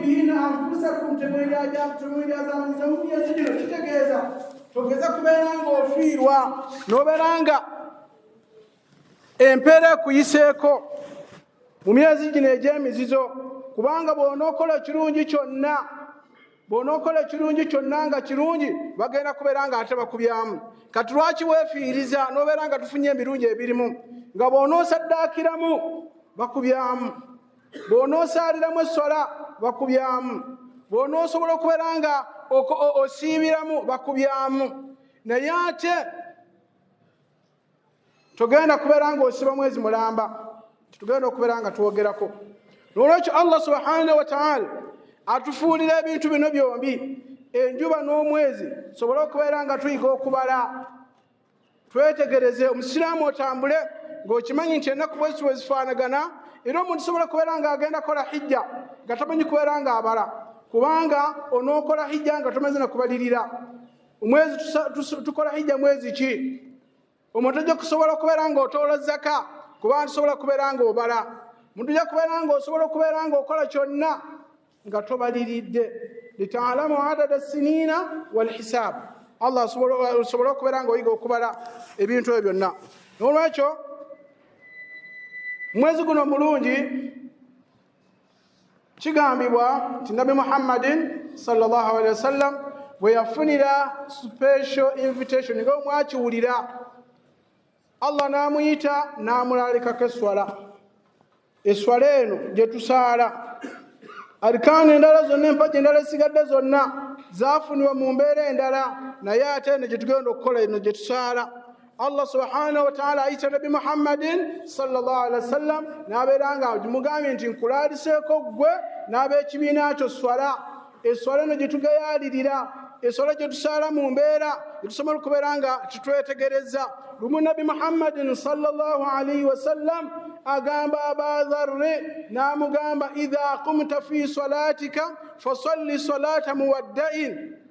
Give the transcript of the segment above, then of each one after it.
fihin anfusakum temwelyazamanyiza mu myezi gino kitegeeza togeza kubeera ng'ofiirwa n'obeera nga empeera ekuyiseeko mu myezi gino egy'emizizo, kubanga bw'onookola ekirungi kyonna nga kirungi bagenda kubeera nga ate bakubyamu. Kati lwaki weefiiriza n'obeera nga tufunye ebirungi ebirimu nga bw'onoosaddaakiramu bakubyamu, bw'onoosaaliramu esswala bakubyamu, bw'onoosobola okubeera nga osiibiramu bakubyamu, naye ate togenda kubeera nga osiba mwezi mulamba, tugenda okubeera nga twogerako. N'olwekyo Allah subhanahu wa ta'ala atufuulira ebintu bino byombi, enjuba n'omwezi, tusobole okubeera nga tuyiga okubala, twetegereze. Omusiraamu otambule ng'okimanyi nti ennaku bwezi wezifaanagana, era omuntu sobola kubeera nga agenda kola hijja nga tamanyi kubeera nga abala, kubanga onookola hijja nga tomaze na kubalirira. Omwezi tukola hijja mwezi ki? Omuntu ajja kusobola okubeera nga otoola zaka kubanga tusobola kubeera nga obala. Omuntu ajja kubeera nga osobola okubeera nga okola kyonna nga tobaliridde. Litaalamu adada siniina wal hisaab. Allah osobola okubeera nga oyiga okubala ebintu ebyo byonna. N'olwekyo mwezi guno mulungi, kigambibwa nti Nabi Muhammadin sallallahu alaihi wasallam bwe yafunira special invitation nga omwakiwulira, Allah n'amuyita n'amulalikako esswala. Esswala eno gye tusaala, arikaanu endala zonna, empagi endala esigadde zonna zaafunibwa mu mbeera endala, naye ate eno gye tugenda okukola eno gye tusaala. Allah subhanahu wa ta'ala ayita Nabi Muhammadin sallallahu alaihi wasallam n'abeera nga mugambye nti nkulaaliseeko ggwe n'ab'ekibiina kyo swala. Esswala eno gye tugayaalirira, esswala gye tusaala mu mbeera gye tusobola okubeera nga tutwetegereza. Lumu Nabi Muhammadin sallallahu alaihi wasallam agamba Aba Dharri n'amugamba, idha qumta fi salatika fasalli salata muwaddi'in,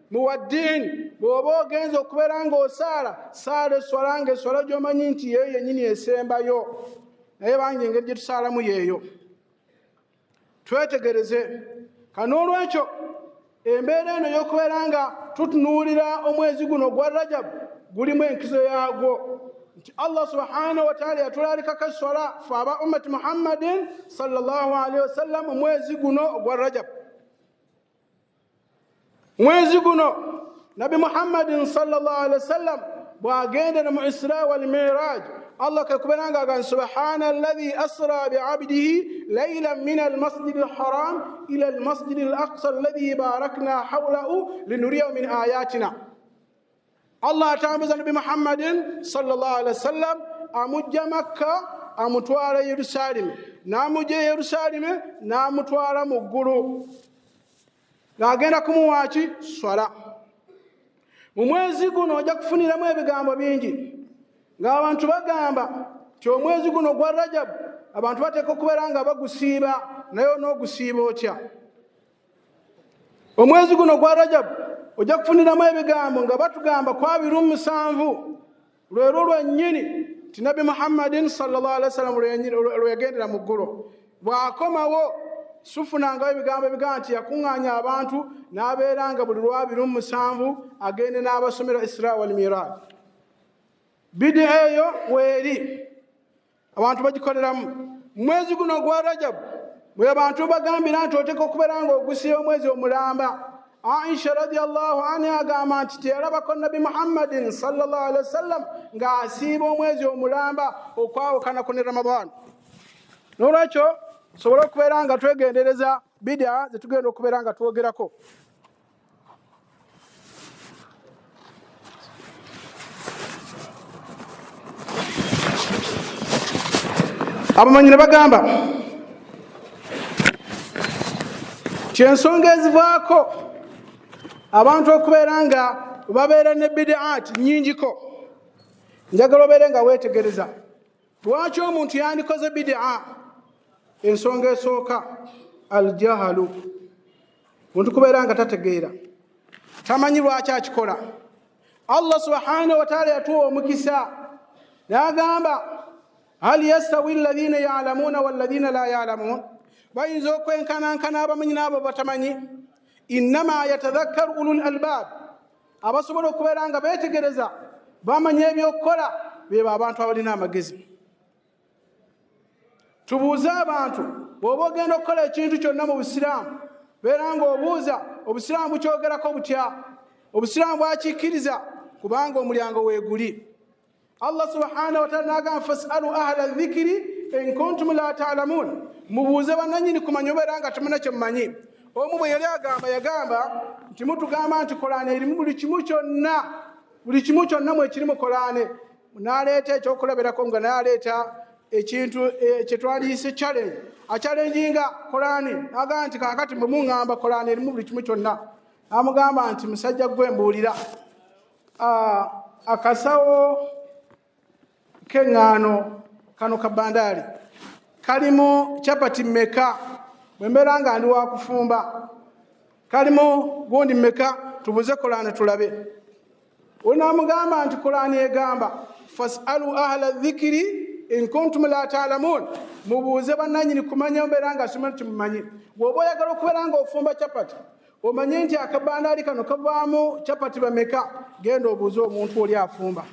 bw'oba ogenza okubeera ng'osaala, saala esswala ng'esswala gy'omanyi nti yeeyo yennyini esembayo, naye bangi engeri gye tusaalamu yeeyo. Twetegereze. Kanoolwekyo embeera eno y'okubeera nga tutunuulira omwezi guno gwa Rajab gulimu enkizo yaagwo, nti Allah subhanahu wa ta'ala yatulalikako esswala fe aba ummati Muhammadin sallallahu alaihi wasallam omwezi guno ogwa Rajab. Mwezi guno Nabi Muhammadin sallallahu alaihi wasallam bw'agendera mu Isra wal Miraj, Allah kakubeera nga agamba subhana alladhi asra bi'abdihi laylan min al-masjid al-haram ila al-masjid al-aqsa alladhi barakna hawlahu linuriyahu min ayatina. Allah atambuza Nabi Muhammadin sallallahu alaihi wasallam amujja Makka amutwala Yerusalemu, n'amujja Yerusalemu n'amutwala mu ggulu, n'agenda kumuwaaki swala. Mu mwezi guno ojja kufuniramu ebigambo bingi ng'abantu bagamba nti omwezi guno gwa Rajab abantu bateeka okubeera nga bagusiiba, naye onoogusiiba otya? Omwezi guno gwa Rajab ojja kufuniramu ebigambo nga batugamba 27 lwero lwennyini nti Nabi Muhammadin sallallahu alaihi wasallam lwe yagendera mu ggulu. Bw'akomawo sufunangayo ebigambo ebigamba nti yakuŋŋaanya abantu n'abeera nga buli 27 agende n'abasomera Isra wal Miraj. Bidi'a eyo weeri abantu bagikoleramu. Mwezi guno gwa Rajab bwe abantu bagambira nti oteeka okubeera nga ogusiiba omwezi omulamba. Aisha radiyallahu anha agamba nti teyalabako Nabi Muhammadin sallallahu alaihi wasallam ng'asiiba omwezi omulamba okwawukanako ne Ramadan. N'olwekyo tusobole okubeera nga twegendereza bidi'a ze tugenda okubeera nga twogerako. Abamanyi ne bagamba kyensonga ezivaako abantu okubeera nga babeera ne bidi'at nnyingiko. Njagala obeere nga weetegereza lwaki omuntu yandikoze bidi'a. Ensonga esooka aljahalu, omuntu kubeera nga tategeera, tamanyi lwaki akikola. Allah subhanahu wa ta'ala yatuwa omukisa n'agamba hal yastawi alladhina ya'lamuna walladhina la ya'lamun, bayinza okwenkanankana abamanyi n'abo batamanyi. Innama yatadhakkaru ulul albab, abasobola okubeera nga beetegereza bamanya ebyokukola beba abantu abalina amagezi. Tubuuze abantu, bw'oba ogenda okukola ekintu kyonna mu busiraamu beera nga obuuza obusiraamu bukyogerako butya, obusiraamu bwakikkiriza, kubanga omulyango weeguli. Allah subhanahu wa ta'ala n'agamba fas'alu ahla dhikri in kuntum la ta'lamun, mubuuze bannannyini kumanya obeera nga temuna kye mumanyi. Omu bwe yali yagamba nti mutugamba nti Qur'ani erimu buli kimu kyonna mwekiri mu Qur'ani. N'aleeta ekyokulaberako nga n'aleeta ekintu kye twandiyise challenge, achallenginga Qur'ani, n'agamba nti kaakati bwe muŋŋamba Qur'ani erimu buli kimu kyonna. Amugamba nti musajja gwe mbuulira, akasawo k'eŋŋaano kano ka bandaali kalimu chapati mmeka? Bwe mbeera nga ndi wa kufumba kalimu gundi mmeka? Tubuze Qur'ani tulabe. N'amugamba nti Qur'ani egamba fas'alu ahla dhikri in kuntum la ta'lamun, mubuuze bannannyini kumanya mbeera nga simanyi kimumanyi. Bw'oba oyagala okubeera nga ofumba chapati omanye nti akabandaali kano kavaamu chapati bameka, genda obuuze omuntu oli afumba,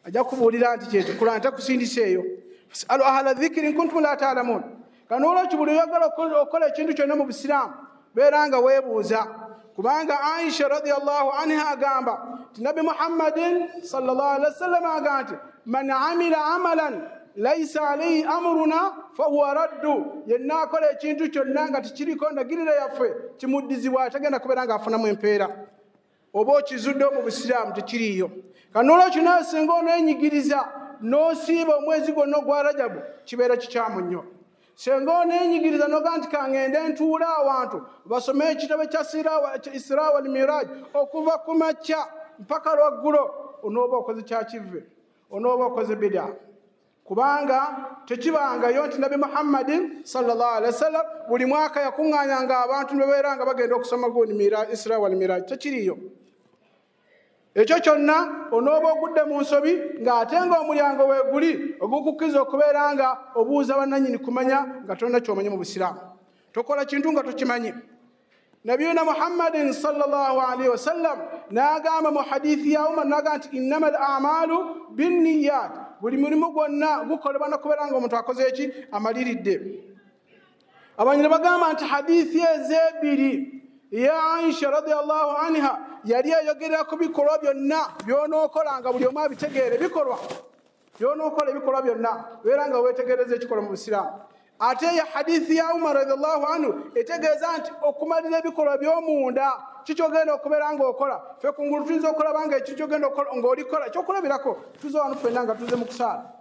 ajja kubuulira nti kyekyo. Qur'ani takusindiseeyo. Fas'alu ahla dhikri in kuntum la ta'lamun. Kano olwekyo buli oyagala okukola ekintu kyonna mu busiraamu beera nga weebuuza, kubanga Aisha radiyallahu anha agamba nti Nabi Muhammadin sallallahu alaihi wasallam agamba nti man amila amalan laysa alayhi amruna fahuwa raddu, yenna akola ekintu kyonna nga tikiriko ndagirira yaffe kimuddizibwa, atagenda kubeera nga afunamu empeera. Oba okizudde mu busiraamu tekiriiyo. Kano olwekyo nawe singa oneenyigiriza n'osiiba omwezi gwonna ogwa Rajabu kibeera kikyamu nnyo. Singa oneenyigiriza n'ogamba nti kaŋŋende ntuule awantu basome ekitabo kya Isra wal Miraj okuva ku makya mpaka lwaggulo, onooba okoze kyakivve, onooba okoze bid'a. Kubanga tekibangayo nti Nabi Muhammadin sallallahu alaihi wasallam buli mwaka yakuŋŋaanyanga abantu ne babeera nga bagenda okusoma gundi Isra wal Miraj, tekiriiyo. Ekyo kyonna onooba ogudde mu nsobi ng'ate nga omulyango weeguli ogukukkiriza okubeera nga obuuza bannannyini kumanya nga tolina ky'omanyi mu busiraamu. Tokola kintu nga tokimanyi. Nabiyuna Muhammadin sallallahu alaihi wasallam n'agamba mu hadithi ya Umar n'agamba nti innamal a'malu binniyat, buli mulimu gwonna gukolebwa n'okubeera nga omuntu akoze eki? Amaliridde. Abanyina bagamba nti hadithi ezeebiri ya Aisha radiyallahu anha yali ayogerera ku bikolwa byonna by'onookola nga buli omu abitegeere. Bikolwa by'onookola, ebikolwa byonna beera nga weetegereza ekikolwa mu busiraamu. Ate ya hadithi ya Umar radiyallahu anhu etegeeza nti okumalira ebikolwa by'omunda kikyogenda okubeera ng'okola. Ffe kungulu tuyinza okulaba nga ekyo kyogenda ng'olikola ekyokulabirako tuze wano ffenna nga tuze mu kusaala.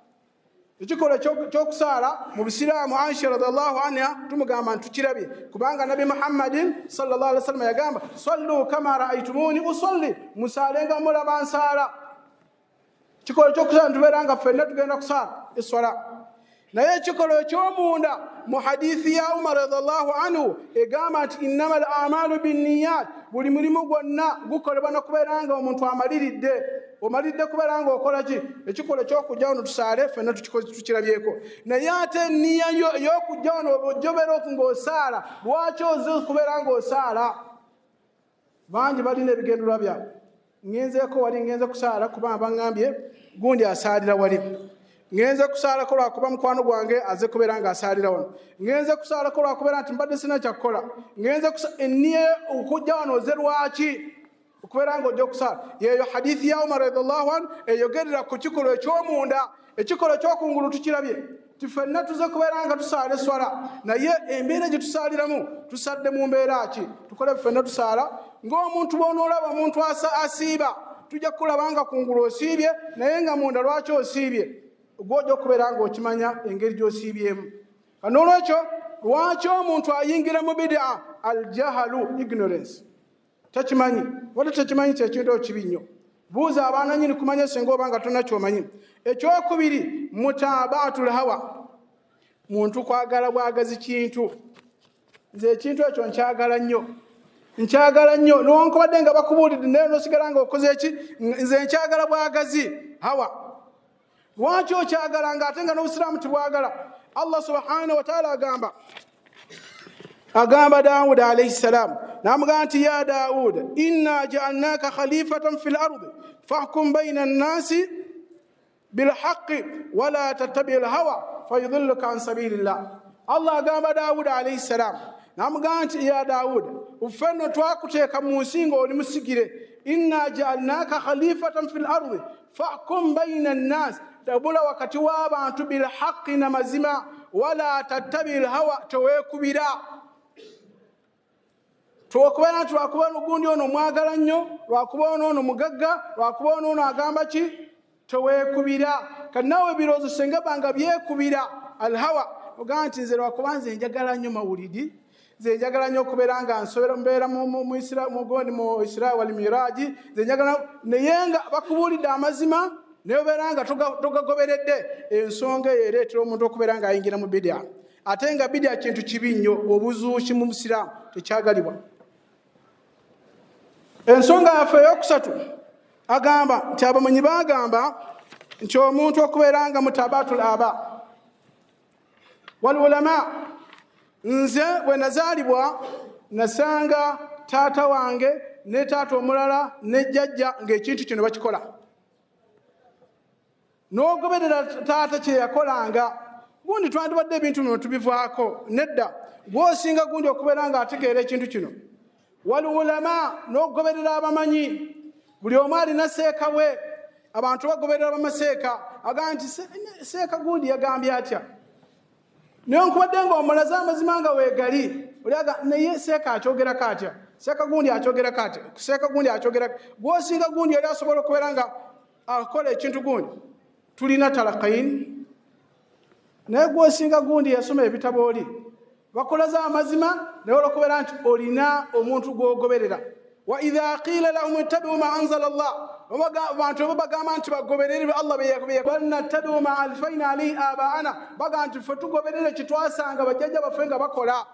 Ekikolwa ky'okusaala mu busiraamu Aisha radiyallahu anha tumugamba nti tukirabye, kubanga Nabi Muhammadin sallallahu alaihi wasallam yagamba sallu kama ra'aytumuni usalli, musaalenga mulaba nsaala. Ekikolwa ky'okusaala tubeera nga ffenna tugenda kusaala eswala. Naye ekikolwa eky'omunda mu hadithi ya Umar radiyallahu anhu egamba nti innamal a'malu binniyat, buli mulimu gwonna gukolebwa n'okubeera nga omuntu amaliridde. Omalidde kubeera nga okola ki? Ekikolwa eky'okujja wano tusaale ffenna tukirabyeko. Naye ate enniya y'okujja wano ojobeera ng'osaala, lwaki oze kubeera ng'osaala? Bangi balina ebigendererwa byabwe. Ngenzeeko wali ngenze kusaala kubanga baŋŋambye gundi asaalira wali. Ngenze kusaalako lwakuba mukwano gwange aze kubeera ng'asaalira wano. Ngenze kusaalako lwakubeera nti mbadde sina kyakukola. Enniya okujja wano oze lwaki? Okubeera ng'ojja okusaala. Yeeyo hadithi ya Umar radiyallahu anhu eyogerera ku kikolwa eky'omunda. Ekikolwa eky'okungulu tukirabye ti ffenna tuze kubeera nga tusaala eswala, naye embeera gye tusaaliramu tusadde mu mbeera ki? Tukole ffenna tusaala ng'omuntu bw'onoolaba omuntu asiiba tujja kulaba nga kungulu osiibye naye nga munda lwaki osiibye? Gw'ojja okubeera ng'okimanya engeri gy'osiibyemu. N'olwekyo lwaki omuntu ayingira mu bid'a? Aljahalu, ignorance. Takimanyi, wala takimanyi kyekintu ekibi nnyo. Buuza abaana nnyini kumanya singa oba nga tolina ky'omanyi. Ekyokubiri, mutabaatul hawa, muntu kwagala bwagazi kintu. Nze ekintu ekyo nkyagala nnyo newankubadde nga bakubuulidde naye n'osigala ng'okoze eki? Nze nkyagala bwagazi, hawa. Lwaki okyagala ng'ate nga n'obusiraamu tibwagala? Allah subhanahu wa ta'ala agamba agamba Daawud alayhi salam namugamba nti ya Daawud inna ja'alnaka khalifatan fil ardi fahkum bayna an-nasi bil haqqi wa la tattabi' al-hawa fayudhilluka an sabilillah. Allah agamba Daawud alayhi salam namugamba nti ya Daawud ufenno twakuteeka mu nsi ng'oli musigire. Inna ja'alnaka khalifatan fil ardi fahkum bayna an-nas tabula wakati w'abantu bil haqqi na mazima wala tattabi' al-hawa tewekubira. Twakubana twakubana gundi ono mwagala nnyo lwakubona ono mugagga lwakubona ono agamba ki tewekubira. Kanawe birozo senga banga byekubira al-hawa ogamba nti nze lwakubanze njagala nnyo mawulidi nze njagala nnyo okubeera nga nsobera mbeera mu Isra wal Miraji nze njagala naye nga bakubuulidde amazima naye obeera nga togagoberedde ensonga eyo ereetera omuntu okubeera nga ayingira mu bidia. Ate nga bidia kintu kibi nnyo obuzuuki mu Busiraamu tekyagalibwa. Ensonga yaffe eyokusatu agamba nti abamanyi bagamba nti omuntu okubeera nga mutabatul aba wal ulama. Nze bwe nazaalibwa nasanga taata wange ne taata omulala ne jjajja ng'ekintu kino bakikola. N'ogoberera taata kye yakolanga gundi twandibadde ebintu bino tubivaako nedda gw'osinga gundi okubeera ng'ategeera ekintu kino. Wal ulama n'ogoberera abamanyi buli omu alina seeka we. Abantu bagoberera bamaseeka agamba nti seeka gundi yagambye atya naye nkubadde ng'omulaze amazima nga weegali oliaga naye seeka akyogerako atya seeka gundi akyogerako atya seeka gundi akyogerako gw'osinga gundi yali asobola okubeera nga akola ekintu gundi. Tulina talakayin naye gw'osinga gundi yasoma ebitabo oli bakolaze amazima naye olwokubeera nti olina omuntu gw'ogoberera. Wa idha qila lahum ittabi'u ma anzala Allah abantu bo bagamba nti bagoberere Allah bal nattabi'u ma alfayna alayhi aba'ana bagamba nti ffe tugoberere kitwasanga bajjajja baffe nga bakola.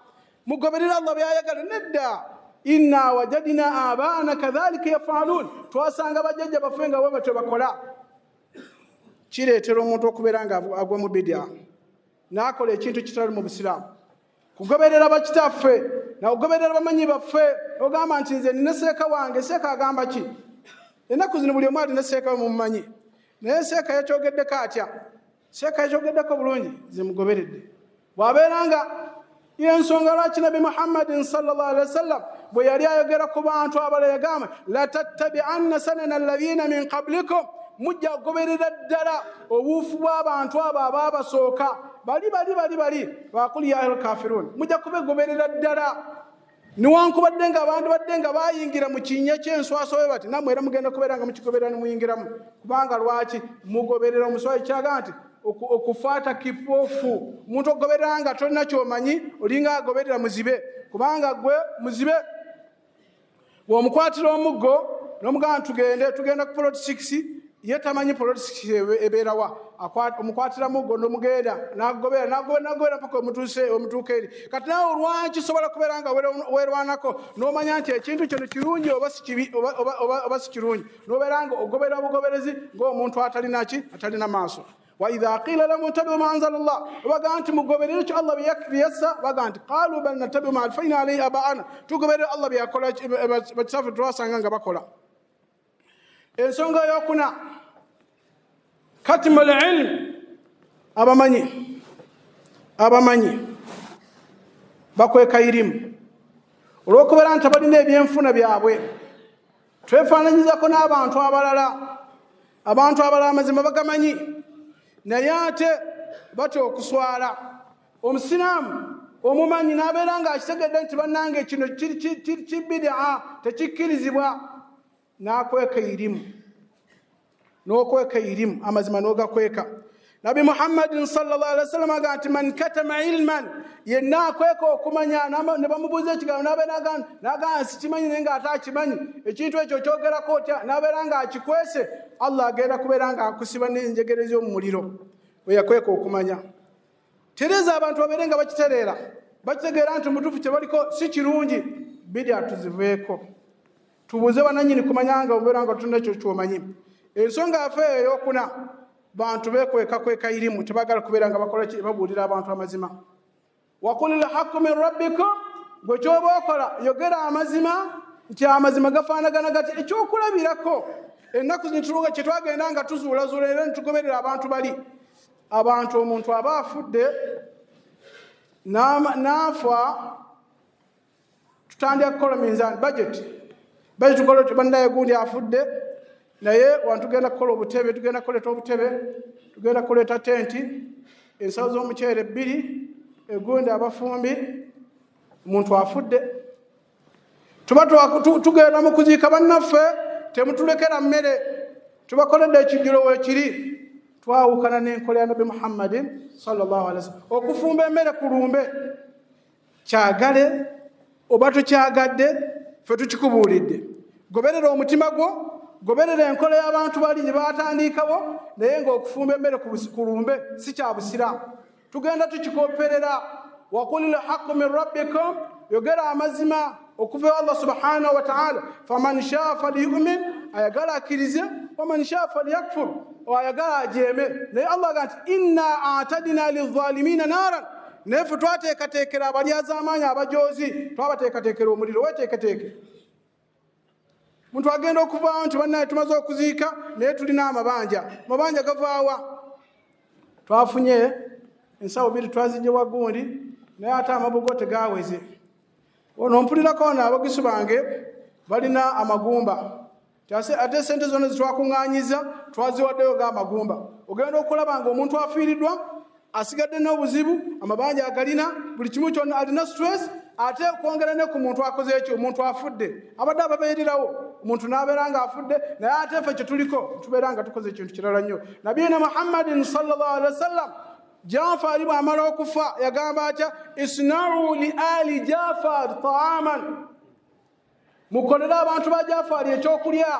Mugoberere Allah byayagala nedda. Inna wajadina aba'ana kadhalika yaf'alun twasanga bajjajja baffe nga bwe batyo bakola. Kireetera omuntu okubeera nga agwa mu bidia n'akola ekintu kitali mu Busiraamu. Kugoberera bakitaffe na kugoberera bamanyi baffe ogamba nti nze nina seeka wange seeka agamba ki ennaku zino buli omu alina seeka mumumanyi naye seeka yakyogeddeko atya seeka yakyogeddeko bulungi zimugoberedde. Bw'abeera nga y'ensonga lwaki Nabi Muhammadin sallallahu alaihi wasallam bwe yali ayogera ku bantu abala yagamba la tattabi'anna sanana alladhina min qablikum mujja kugoberera ddala obuufu bw'abantu abo abaabasooka bali bakuli ya al-kafirun mujja kubegoberera ddala. Niwankubadde nga abantu badde nga bayingira mu kinnya ky'enswaso bati namwe era mugenda kubeera nga mukigoberera nimuyingiramu kubanga lwaki mugoberera omuswayi kyaga nti okufaata kipofu omuntu okugoberera nga tolina kyomanyi olinga agoberera muzibe kubanga gwe muzibe bw'omukwatira omuggo n'omugamba tugenda ku plot 6 ye tamanyi politics ebeerawa omukwatira muggo n'omugenda n'agobera paka omutuuka eri. Kati naawe lwaki sobola kubeera nga weerwanako n'omanya nti ekintu kino kirungi oba si kirungi n'obeera nga ogoberera bugoberezi ng'omuntu atalina maaso. Wa idha qila lahum ittabi'u ma anzala Allah bagamba nti mugoberere ekyo Allah byeyassa bagamba nti qaalu bal nattabi'u ma alfayna alayhi aba'ana tugoberere Allah byakola bakitaffe twasanga nga bakola. Ensonga eyokuna katimul ilm abamanyi bakweka irimu olw'okubeera nti balina ebyenfuna byabwe. Twefaananyizako n'abantu abalala amazima bagamanyi naye ate batya okuswala. Omusiraamu omumanyi n'abeera ng'akitegedde nti bannange kino kibidaa tekikkirizibwa n'akweka irimu n'okweka irimu amazima n'ogakweka. Nabi Muhammadin sallallahu alaihi wasallam agamba nti man katama ilman yenna akweka okumanya ne bamubuuza ekigambo n'agamba sikimanyi naye nga ate akimanyi ekintu ekyo kyogerako otya n'abeera ng'akikwese Allah agenda kubeera ng'akusiba n'enjegere z'omu muliro we yakweka okumanya. Tereza abantu babeere nga bakitereera bakitegeera nti omutuufu kye baliko si kirungi bidia tuziveeko tubuuze bananyini kumanya nga obeera nga tulina ekyo kyomanyi. Ensonga yaffe ey'okuna bantu bekweka irimu tebagala kubeera nga bakola ki babuulira abantu amazima. Wa qulil haqqu min rabbikum gwe kyoba okola yogera amazima nti amazima gafaanagana gati ekyokulabirako ennaku zintuluga kye twagenda nga tuzuulazuula era nitugoberera abantu bali abantu omuntu aba afudde n'afa tutandika kukola minzaani budget tukola bannaye gundi afudde naye wantugenda kukola obutebe tugenda kuleeta obutebe tugenda kuleeta tenti ensawo z'omuceere 2 egundi abafumbi omuntu afudde tuba tugenda mu kuziika bannaffe temutulekera mmere tubakoledde ekijjulo weekiri twawukana n'enkola ya Nabi Muhammadin sallallahu alaihi wasallam okufumba emmere ku lumbe kyagale oba tukyagadde ffe tukikubuulidde goberera omutima gwo goberera enkola y'abantu bali gye baatandikawo naye ng'okufumba emmere ku lumbe si kya busiraamu tugenda tukikoperera waqulil haqqu min rabbikum yogera amazima okuva Allah subhanahu wa ta'ala faman shaa falyu'min ayagala akkirize waman shaa falyakfur ayagala ajeeme naye Allah agati inna a'tadna lidh-dhalimina naran nefe twateekateekera abalyazaamaanyi abajoozi twabateekateekera omuliro weteeketeeke muntu agenda okuvaawo nti bannaye tumaze okuziika naye tulina amabanja gavaawa twafunye ensawo 2 twazijje wagundi naye ate amabugo tegaweze ono mpulirako ono abagisu bange balina amagumba ate sente zonna zitwakuŋŋaanyiza twaziwaddeyo g'amagumba ogenda okulaba nga omuntu afiiriddwa asigadde n'obuzibu amabanja agalina buli kimu kyonna alina stress ate okwongera ne ku muntu akoze ekyo omuntu afudde abadde ababeererawo omuntu n'abeera nga afudde naye ate ffe kye tuliko tubeera nga tukoze ekintu kirala nnyo nabiyina Muhammadin sallallahu alaihi wasallam Jafar bw'amala okufa yagamba atya isna'u li ali Jafar ta'aman mukolera abantu ba Jafar ekyokulya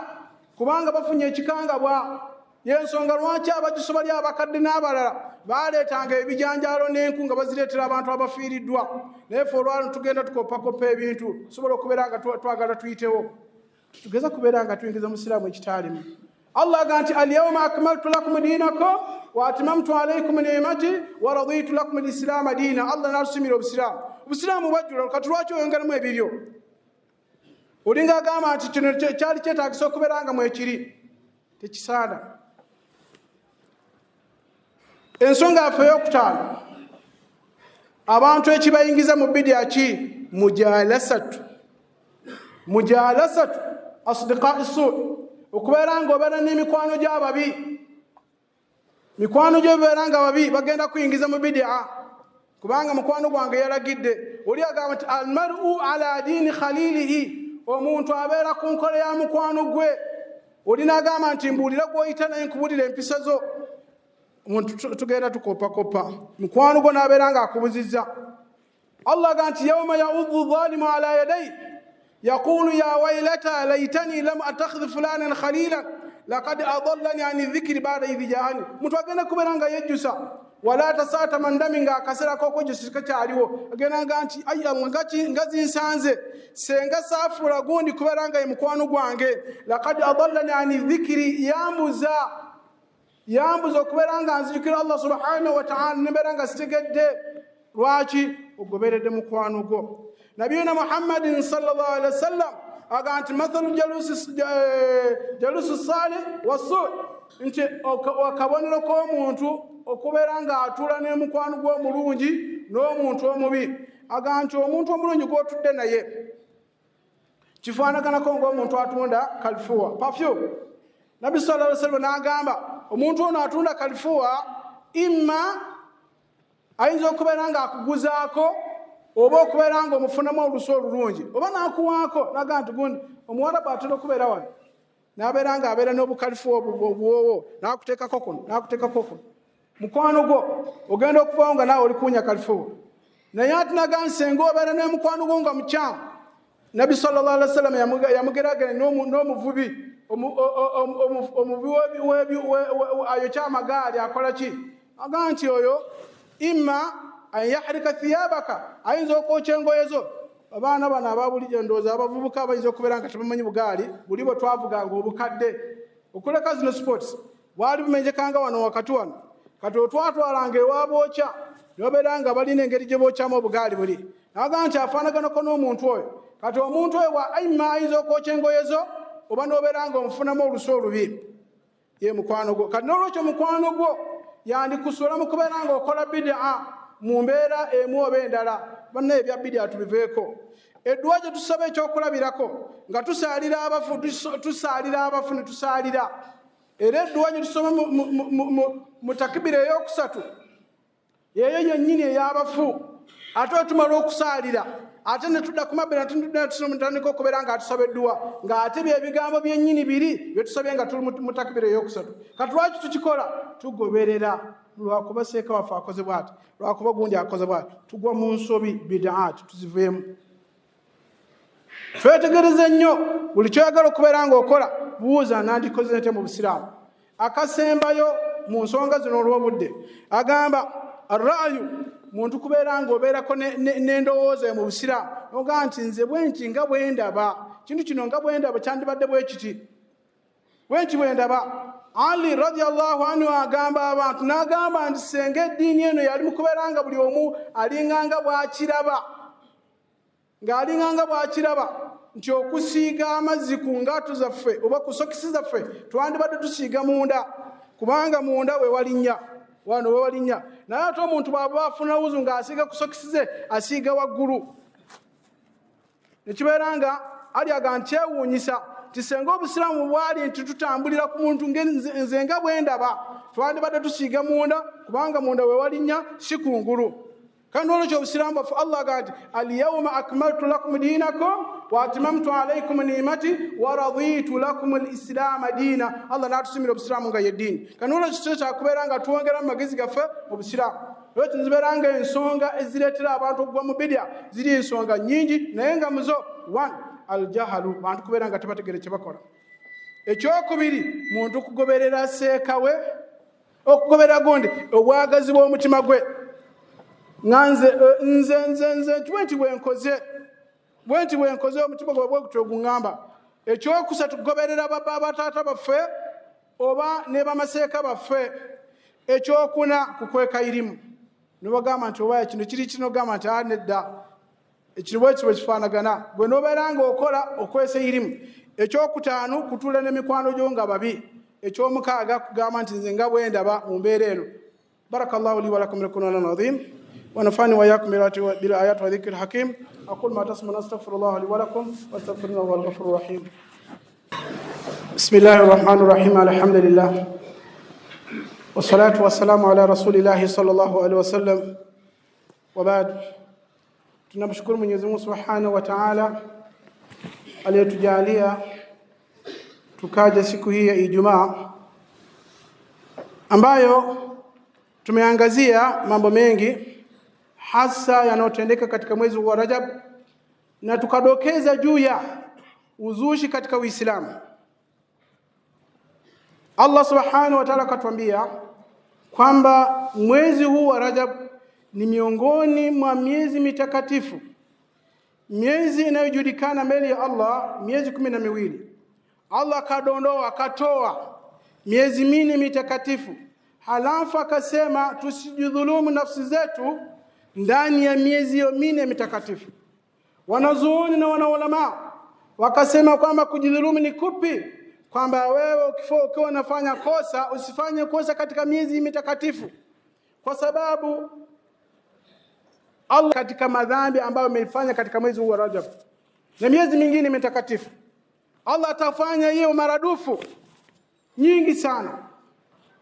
kubanga bafunye ekikangabwa yensonga lwaki abagisu bali abakadde n'abalala baleetanga ebijanjaalo n'enku nga bazireetera abantu abafiiriddwa naye ffe olwalo tugenda tukopakopa ebintu tusobola okubeera nga twagala tuyitewo tugeza kubeera nga tuyingiza musiraamu ekitaalimu Allah aganti alyawma akmaltu lakum dinakum wa atmamtu alaykum ni'mati wa raditu lakum al-islam diina Allah nalusimira obusiraamu bwajjula kati lwaki oyongeramu ebiryo olinga agamba nti kino kyali kyetaagisa okubeera nga mwekiri tekisaana ensonga yaffe ey'okutaano abantu ekibayingiza mu bidia ki mujalasatu asdiqai suu okubeera nga obeera n'emikwano gy'ababi mikwano gyo beera nga babi bagenda kuyingiza mu bidia kubanga mukwano gwange yalagidde oli agamba nti almar'u ala diini khalilihi omuntu abeera ku nkola ya mukwano gwe olina agamba nti mbuulira gw'oyita naye nkubuulira empisa zo omuntu tugenda tukopakopa mukwano gwo n'abeera nga akubuzizza Allah agamba nti yawma ya'udhu dhalimu ala yadayhi yaqulu ya waylata laytani lam atakhidh fulanan khalilan laqad adallani ani dhikri ba'da idh ja'ani muntu agenda kubeera nga yejjusa wala tasaata mandami nga akasera koko gisika kyaliwo agenda nga nti ay Allah ngazi nsanze senga safura gundi kubeera nga mukwano gwange laqad adallani ani dhikri yambuza okubeera nga nzijukira Allah subhanahu wa ta'ala nebeera nga sitegedde lwaki ogoberedde mukwano gwo nabiyina Muhammadin sallallahu alaihi wasallam aganti mathalu jalusi salih wasu nti akabonero k'omuntu okubeera nga atuula n'emukwano gw'omulungi n'omuntu omubi aganti omuntu omulungi gw'otudde naye kifaanaganako ng'omuntu atunda kalifuwa perfume Nabi sallallahu alaihi wasallam n'agamba omuntu ono atunda kalifuwa imma ayinza okubeera nga akuguzaako oba okubeera nga omufunamu olusu olulungi oba n'akuwaako n'agamba nti gundi omuwarabu atera okubeera wano n'abeera nga abeera n'obukalifuwa obwowo n'akuteekako kuno mukwano gwo ogenda okuvaawo nga naawe oli kuwunya kalifuwa naye ate n'agamba senga obeera n'omukwano gwo nga mukyamu Nabi sallallahu alaihi wasallam yamugeraganya n'omuvubi omuvubi ayokya amagaali akola ki agamba nti oyo imma an yahrika thiyabaka ayinza okwokya engoye zo abaana bano ababulijjo ndowooza abavubuka bayinza okubeera nga tebamanyi bugaali buli bwe twavuganga obukadde okuleka zino sports bwali bumenyekanga wano wakati wano kati otwatwalanga ewabookya nobeera nga balina engeri gye bookyamu obugaali buli aganja afanagana kono omuntu oyo kati omuntu oyo wa aima izo ko chengoyezo oba noberanga omfunamo oluso olubi ye mukwano gwo kati n'olwekyo mukwano gwo yandi kusula mu kuberanga okola bid'a mu mbeera emu oba endala banna ebya bid'a tubiveeko edduwa gye tusaba ekyokulabirako nga tusaalira abafu ne tusaalira era edduwa gye tusoma mu takibira ey'okusatu yeyo yennyini ey'abafu ate otumala okusaalira ate ne tudda ku mabbira tutandika okubeera nga atusaba edduwa ng'ate byebigambo byennyini biri bye tusabye nga tuli mu takibira ey'okusatu kati lwaki tukikola tugoberera lwakuba seeka waffe akoze bw'ati lwakuba gundi akoze bw'ati tugwa mu nsobi bid'aati tuziveemu twetegereze nnyo buli kyoyagala okubeera ng'okola buuza nandikoze nte mu busiraamu akasembayo mu nsonga zino olw'obudde agamba arrayu muntu kubeera ng'obeerako n'endowooza mu busiraamu noga nti nze bwenti nga bwendaba kintu kino nga bwendaba kyandibadde bwekiti bwenti bwendaba Ali radiyallahu anhu agamba abantu n'agamba nti senga eddiini eno yali mu kubeera nga buli omu alinganga bw'akiraba nti okusiiga amazzi ku ngaato zaffe oba ku sokisi zaffe twandibadde tusiiga munda kubanga munda we walinnya wano we walinnya naye ate omuntu bw'aba afuna wuzu ng'asiiga ku sokisi ze asiiga waggulu nekibeera nga alyaga nti kyewuunyisa nti senga obusiraamu bwali nti tutambulira ku muntu nze nga bwendaba twandibadde tusiiga munda kubanga munda we walinnya si kungulu kandi olwekyo obusiraamu bwaffe Allah agamba nti alyawma akmaltu lakum dinakum wa atmamtu alaykum ni'mati wa raditu lakum al-islaama diina Allah n'atusimira obusiraamu nga ye ddiini kandi olwekyo kyakubeera nga twongera mu magezi gaffe obusiraamu olwekyo nzibeera nga ensonga ezireetera abantu okugwa mu bidya ziri ensonga nnyingi naye nga muzo one aljahalu bantu kubeera nga tebategere kye bakola ekyokubiri muntu kugoberera seeka we okugoberera gundi obwagazi bw'omutima gwe nze bwenti bwenkoze omutima gwe bwegutyo oguŋŋamba ekyokusatu kugoberera bataata baffe oba ne bamaseeka baffe ekyokuna kukweka irimu nibagamba nti oba kino kiri kino gamba nti nedda ekino bwe kifaanagana gwe n'obeera ng'okola okwesa irimu ekyokutaano kutuula n'emikwano gyo nga babi ekyomukaaga kugamba nti nze nga bwendaba mu mbeera eno barakallahu li wa lakum min al-Qur'anil azim ونفعني وإياكم بالآيات وذكر الحكيم أقول ما تسمعون أستغفر الله لي ولكم واستغفر الله هو الغفور الرحيم بسم الله الرحمن الرحيم الحمد لله والصلاة والسلام على رسول الله صلى الله عليه وسلم وبعد tunamshukuru Mwenyezi Mungu Subhanahu wa Ta'ala aliyetujalia tukaja siku hii ya Ijumaa ambayo tumeangazia mambo mengi hasa yanayotendeka katika mwezi wa Rajab na tukadokeza juu ya uzushi katika Uislamu. Allah Subhanahu wa Ta'ala katuambia kwamba mwezi huu wa Rajab ni miongoni mwa miezi mitakatifu, miezi inayojulikana mbele ya Allah, miezi 12. Allah akatoa miezi 4 mitakatifu, halafu akasema tusijidhulumu nafsi zetu ndani ya miezi hiyo 4 mitakatifu. Wanazuoni na wanaulama wakasema kwamba kujidhulumu ni kupi? Kwamba wewe ukiwa unafanya kosa usifanye kosa katika miezi mitakatifu, kwa sababu Allah katika madhambi ambayo ameifanya katika mwezi huu wa Rajab na miezi mingine mitakatifu, Allah atafanya hiyo maradufu nyingi sana.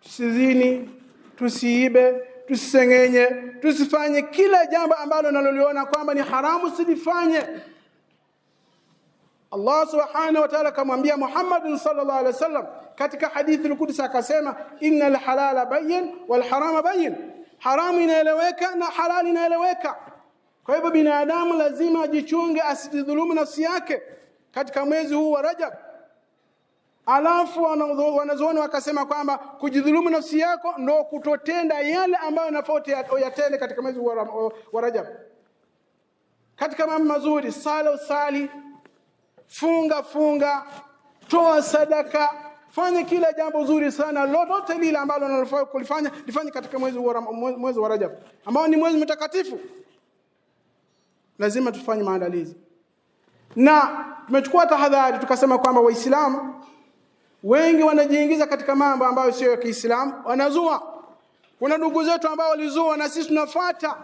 Tusizini, tusiibe, tusisengenye, tusifanye kila jambo ambalo naloliona kwamba ni haramu silifanye. Allah Subhanahu wa Ta'ala kamwambia Muhammad sallallahu alaihi wasallam katika hadithi al-Qudsi akasema innal halala bayyin wal harama bayyin, haramu inaeleweka na halali inaeleweka. Kwa hivyo binadamu lazima ajichunge asijidhulumu nafsi yake katika mwezi huu wa Rajab. Alafu wanazuoni wakasema kwamba kujidhulumu nafsi yako ndio kutotenda yale ambayo unafaa uyatende katika mwezi wa Rajab. Katika mambo mazuri, sala usali, funga, toa sadaka, fanya kila jambo zuri sana, lolote lile ambalo unalofaa kulifanya lifanye katika mwezi wa Rajab ambao ni mwezi mtakatifu. lazima tufanye maandalizi. Na tumechukua tahadhari tukasema kwamba Waislamu wengi wanajiingiza katika mambo ambayo sio ya Kiislamu, wanazua. Kuna ndugu zetu ambao walizua na sisi tunafuata.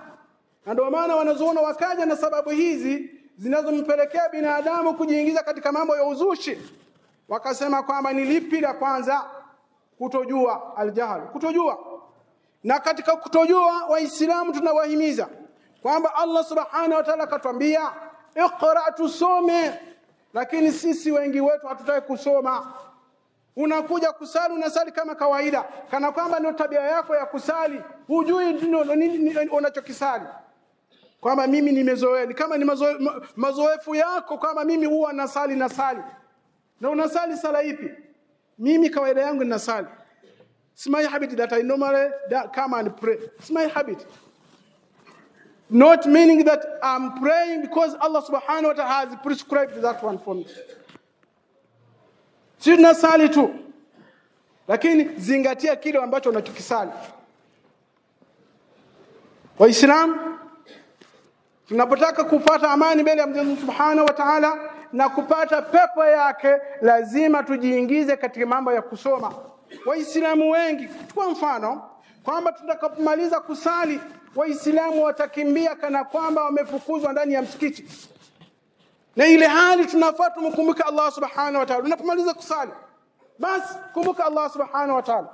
Na ndio maana wanazuona wakaja na sababu hizi zinazompelekea binadamu kujiingiza katika mambo ya uzushi. Wakasema kwamba ni lipi la kwanza? Kutojua, aljahl, kutojua. Na katika kutojua Waislamu tunawahimiza kwamba Allah Subhanahu wa Ta'ala katuambia iqra, tusome. Lakini sisi wengi wetu hatutaki kusoma. Unakuja kusali, unasali kama kawaida, kana kwamba ndio tabia yako ya kusali. Hujui nini unachokisali. Kwamba mimi nimezoea, ni kama ni mazoefu yako kwamba mimi huwa nasali. Na unasali sala ipi? Mimi kawaida yangu ninasali. It's my habit that I normally come and pray. It's my habit. Not meaning that I'm praying because Allah Subhanahu wa Ta'ala has prescribed that one for me. Si nasali tu. Lakini zingatia kile ambacho unachokisali. Waislamu, tunapotaka kupata amani mbele ya Mwenyezi Mungu Subhanahu wa Ta'ala na kupata pepo yake, lazima tujiingize katika mambo ya kusoma. Waislamu wengi, chukua mfano kwamba tutakapomaliza kusali, Waislamu watakimbia kana kwamba wamefukuzwa ndani ya msikiti. Na ile hali tunafaa tumkumbuke Allah Subhanahu wa Ta'ala. Tunapomaliza kusali, basi kumbuka Allah Subhanahu wa Ta'ala.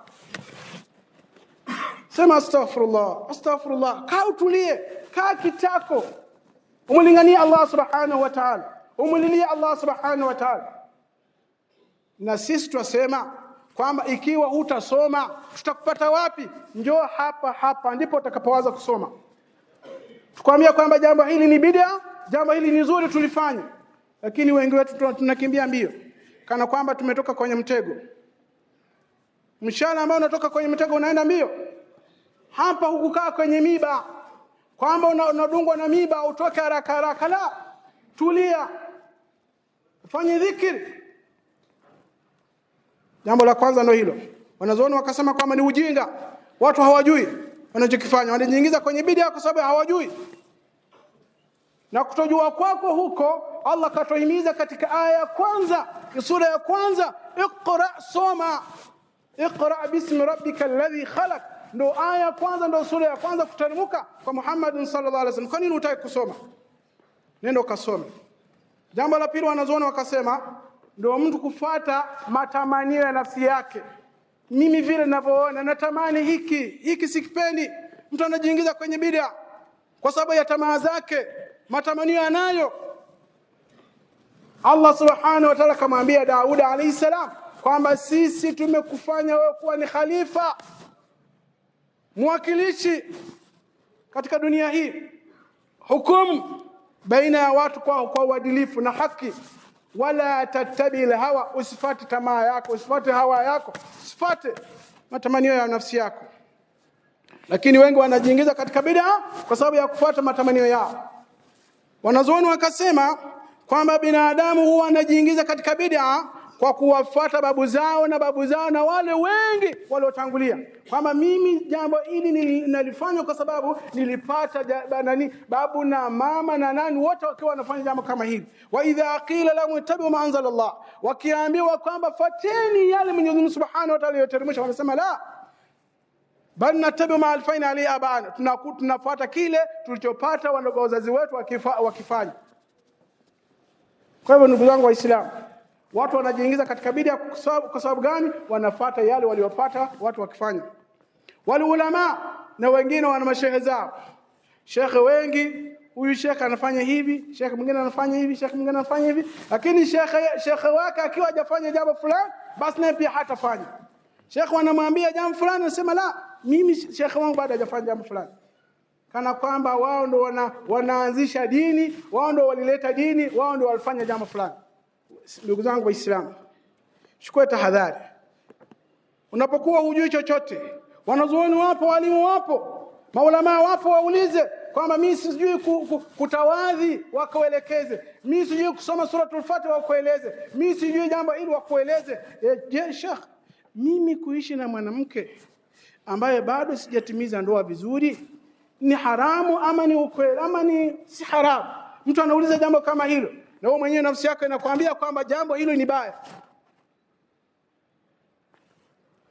Sema astaghfirullah. Kaa utulie, kaa kitako. Umlinganie Allah Subhanahu wa Ta'ala. Umulilie Allah Subhanahu wa Ta'ala. Na sisi tunasema kwamba ikiwa hutasoma, tutakupata wapi? Njoo hapa ndipo utakapoanza kusoma. Tukwambia kwamba jambo hili ni bid'a, jambo hili ni zuri tulifanye. Lakini wengi wetu tunakimbia mbio kana kwamba tumetoka kwenye mtego. Mshale ambao unatoka kwenye mtego unaenda mbio. Hapa hukukaa kwenye miba kwamba unadungwa na miba utoke haraka. La, tulia, fanye dhikri. Jambo la kwanza ndio hilo. Wanazuoni wakasema kwamba ni ujinga. Watu hawajui wanachokifanya, wanajiingiza kwenye bid'a kwa sababu hawajui. Na kutojua kwako huko, Allah katuhimiza katika aya ya kwanza, sura ya kwanza, iqra, soma. Iqra bismi rabbika alladhi khalaq. Ndio aya ya kwanza, ndio sura ya kwanza kuteremka kwa Muhammad sallallahu alaihi wasallam. Kwa nini hutaki kusoma? Nenda ukasome. Jambo la pili, wanazuoni wakasema ndio mtu kufuata matamanio ya nafsi yake. Mimi vile ninavyoona natamani hiki sikipendi. Mtu anajiingiza kwenye bid'a kwa sababu ya tamaa zake, matamanio anayo. Allah Subhanahu wa Ta'ala kamwambia Daud alayhi salam kwamba sisi tumekufanya wewe kuwa ni khalifa, mwakilishi katika dunia hii, hukumu baina ya watu kwa uadilifu na haki. Wala tattabi hawa, usifate tamaa yako, usifate hawa yako, usifate matamanio ya nafsi yako. Lakini wengi wanajiingiza katika bid'a kwa sababu ya kufuata matamanio yao. Wanazuoni wakasema kwamba binadamu huwa anajiingiza katika bid'a kwa kuwafuata babu zao na wale wengi waliotangulia. Kwamba mimi jambo hili nalifanya kwa sababu nilipata babu na mama na nani wote wakiwa wanafanya jambo kama hili. Wa idha qila lahum ittabi'u ma anzala Allah, wakiambiwa kwamba fateni yale Mwenyezi Mungu Subhanahu wa Ta'ala aliyoteremsha, wanasema la, bal natabi'u ma alfaina alayhi abana, tunafuata kile tulichopata wazazi wetu wakifanya. Kwa hivyo ndugu zangu Waislamu, watu wanajiingiza katika bid'a kwa sababu gani? Wanafuata yale waliopata watu wakifanya. Wale ulama na wengine wana mashehe zao. Shekhe wengi, huyu shekhe anafanya hivi, shekhe mwingine anafanya hivi, shekhe mwingine anafanya hivi, lakini shekhe wake akiwa hajafanya jambo fulani, basi naye pia hatafanya. Shekhe wanamwambia jambo fulani, anasema la, mimi shekhe wangu bado hajafanya jambo fulani. Kana kwamba wao ndio wanaanzisha dini, wao ndio walileta dini, wao ndio walifanya jambo fulani. Ndugu zangu Waislamu, chukua tahadhari. Unapokuwa hujui chochote, wanazuoni wapo, walimu wapo, maulama wapo, waulize kwamba mimi sijui kutawadhi, wakuelekeze. Mimi sijui kusoma suratul Fatiha, wakueleze. Mimi sijui jambo hili, wakueleze. Je, Sheikh, mimi kuishi na mwanamke ambaye bado sijatimiza ndoa vizuri ni haramu ama ni ukweli ama ni si haramu? Mtu anauliza jambo kama hilo, na wewe mwenyewe nafsi yako inakwambia kwamba jambo hilo ni baya.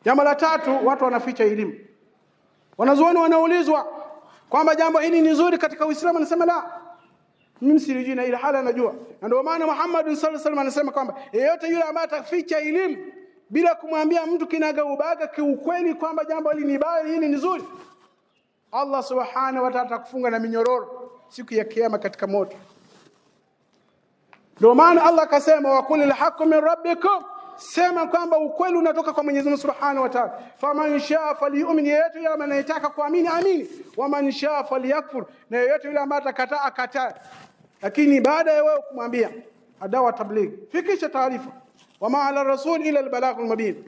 Jambo la tatu, watu wanaficha elimu. Wanazuoni wanaulizwa kwamba jambo hili ni nzuri katika Uislamu, anasema la, mimi silijui na ila hali anajua. Na ndio maana Muhammad sallallahu alaihi wasallam anasema kwamba yeyote yule ambaye ataficha elimu bila kumwambia mtu kinagaubaga kiukweli kwamba jambo hili ni baya, hili ni nzuri, Allah subhanahu wa ta'ala atakufunga na minyororo siku ya kiyama katika moto. Ndio maana Allah akasema wa qulil haqqu min rabbikum, sema kwamba ukweli unatoka kwa Mwenyezi Mungu Subhanahu wa Ta'ala. Faman shaa falyu'min, yeyote yule anayetaka kuamini amini, wa man shaa falyakfur, na yeyote yule ambaye atakataa akataa. Lakini baada ya wewe kumwambia adawa tabligh, fikisha taarifa, wama ala rasul ila albalaghul mubin,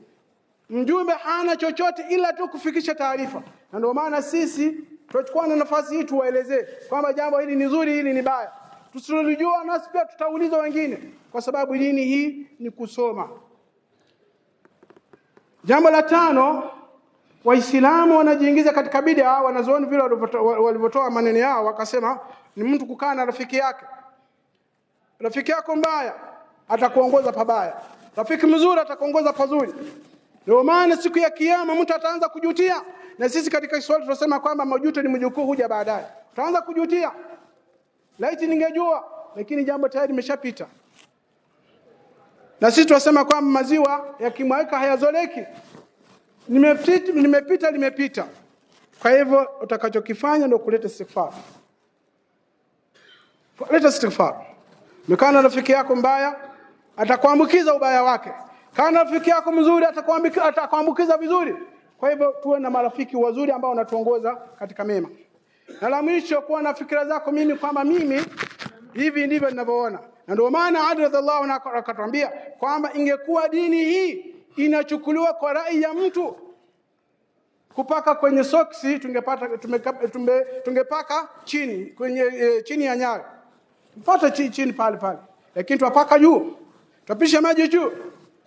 mjumbe hana chochote ila tu kufikisha taarifa. Na ndio maana sisi tuchukua nafasi hii tuwaelezee kwamba jambo hili ni nzuri, hili ni baya. Tusilijua nasi pia tutauliza wengine, kwa sababu dini hii ni kusoma. Jambo la tano, Waislamu wanajiingiza katika bid'a. Wanazuoni vile walivyotoa maneno yao wakasema ni mtu kukaa na rafiki yake. Rafiki yako mbaya atakuongoza pabaya, rafiki mzuri atakuongoza pazuri. Ndio maana siku ya kiyama mtu ataanza kujutia, na sisi katika Kiswahili tunasema kwamba majuto ni mjukuu huja baadaye. Utaanza kujutia, laiti ningejua, lakini jambo tayari limeshapita. Na sisi tunasema kwamba maziwa yakimwaika hayazoleki, limepita. Kwa hivyo utakachokifanya ndio kuleta istighfar. Kuleta istighfar. Mkana rafiki yako mbaya atakuambukiza ubaya wake, kana rafiki yako mzuri atakuambukiza vizuri. Kwa hivyo tuwe na marafiki wazuri ambao wanatuongoza katika mema. Na la mwisho, kuwa na fikra zako mimi kwamba mimi hivi ndivyo ninavyoona. Na ndio maana Ali radhiallahu anhu akatuambia kwamba ingekuwa dini hii inachukuliwa kwa rai ya mtu, kupaka kwenye soksi tungepaka chini kwenye chini ya nyayo, mpata chini pale, lakini tupaka juu, tupisha maji juu,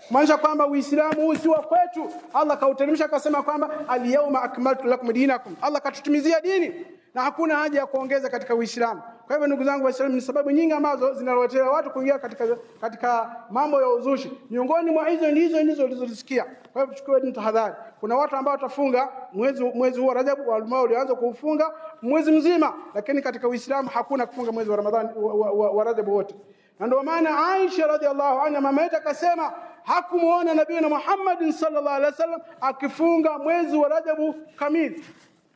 maanisha kwamba Uislamu huu si wa kwetu. Allah kauteremsha akasema kwamba al-yawma akmaltu lakum dinakum, Allah katutumizia dini na hakuna haja ya kuongeza katika Uislamu. Kwa hivyo ndugu zangu Waislamu, ni sababu nyingi ambazo zinawaletea watu kuingia katika mambo ya uzushi. Miongoni mwa hizo ndizo ulizosikia. Kwa hivyo chukua tahadhari. Kuna watu ambao watafunga mwezi huu wa Rajab, ambao walianza kufunga mwezi mzima, lakini katika Uislamu hakuna kufunga mwezi wa Ramadhani wa Rajab wote. Na ndio maana Aisha radhiallahu anha mama yetu akasema hakumuona Nabii Muhammad sallallahu alaihi wasallam akifunga mwezi wa Rajab kamili,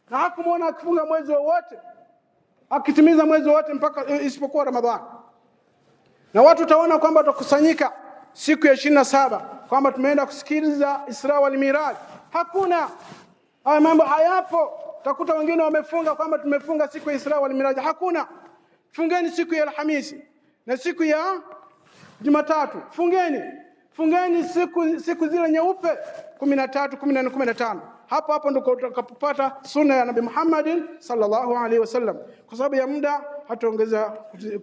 na hakumuona akifunga mwezi wote, akitimiza mwezi wote mpaka isipokuwa Ramadhani. Na watu taona kwamba tutakusanyika siku ya 27 kwamba tumeenda kusikiliza Isra wal Miraj. Hakuna, haya mambo hayapo. Utakuta wengine wamefunga kwamba tumefunga siku ya Isra wal Miraj. Hakuna. Fungeni siku ya Alhamisi na siku ya Jumatatu. Fungeni siku zile nyeupe 13, 14, 15. Hapo ndo utakapopata sunna ya Nabii Muhammad sallallahu alaihi wasallam. Kwa sababu ya muda hataongeza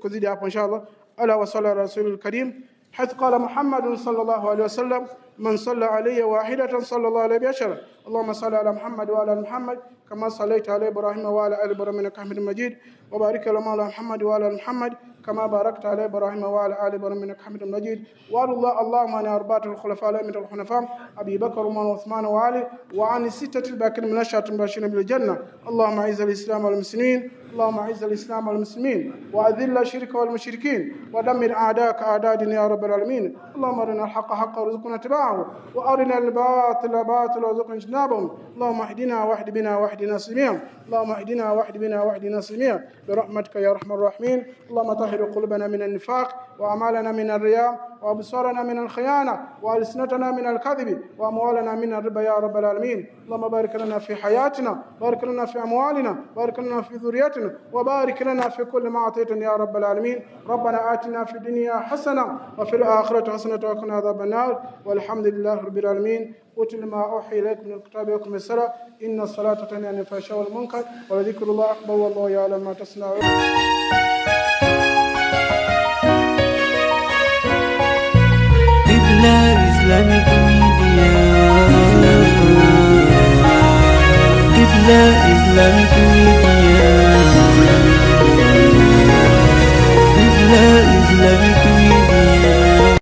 kuzidi hapo inshallah. Ala wa sallallahu rasulul karim. حيث قال محمد صلى الله عليه وسلم من صلى علي واحدة صلى الله عليه بعشرة. اللهم صل على محمد وعلى ال محمد كما صليت على ابراهيم وعلى ال ابراهيم انك حميد مجيد. وبارك على محمد وعلى ال محمد كما باركت على ابراهيم وعلى ال ابراهيم انك حميد مجيد. اللهم عن اربعه الخلفاء الائمه الحنفاء ابي بكر وعمر وعثمان وعلي، وعن السته الباقين من العشره المبشرين بالجنه. اللهم اعز الاسلام والمسلمين، اللهم اعز الاسلام والمسلمين واذل الشرك والمشركين ودمر اعداءك اعداء الدين يا رب العالمين. اللهم ارنا الحق حقا وارزقنا اتباعه، وارنا الباطل باطلا وارزقنا اجتنابه. اللهم اهدنا واهد بنا واهدنا سميعا، اللهم اهدنا واهد بنا واهدنا سميعا برحمتك يا ارحم الراحمين. اللهم طهر قلوبنا من النفاق، واعمالنا من الرياء، وابصارنا من الخيانه، والسنتنا من الكذب، واموالنا من الربا يا رب العالمين. اللهم بارك لنا في حياتنا، بارك لنا في اموالنا، بارك لنا في ذريتنا، وبارك لنا في كل ما اعطيتنا يا رب العالمين. ربنا آتنا في الدنيا حسنه وفي الاخره حسنه وقنا عذاب النار. والحمد لله رب العالمين. واتل ما اوحي اليكم من الكتاب ويقم الصلاه ان الصلاه تنهى عن الفحشاء والمنكر ولذكر الله اكبر والله يعلم ما تصنعون. Islamic Media. Qibla Islamic Media.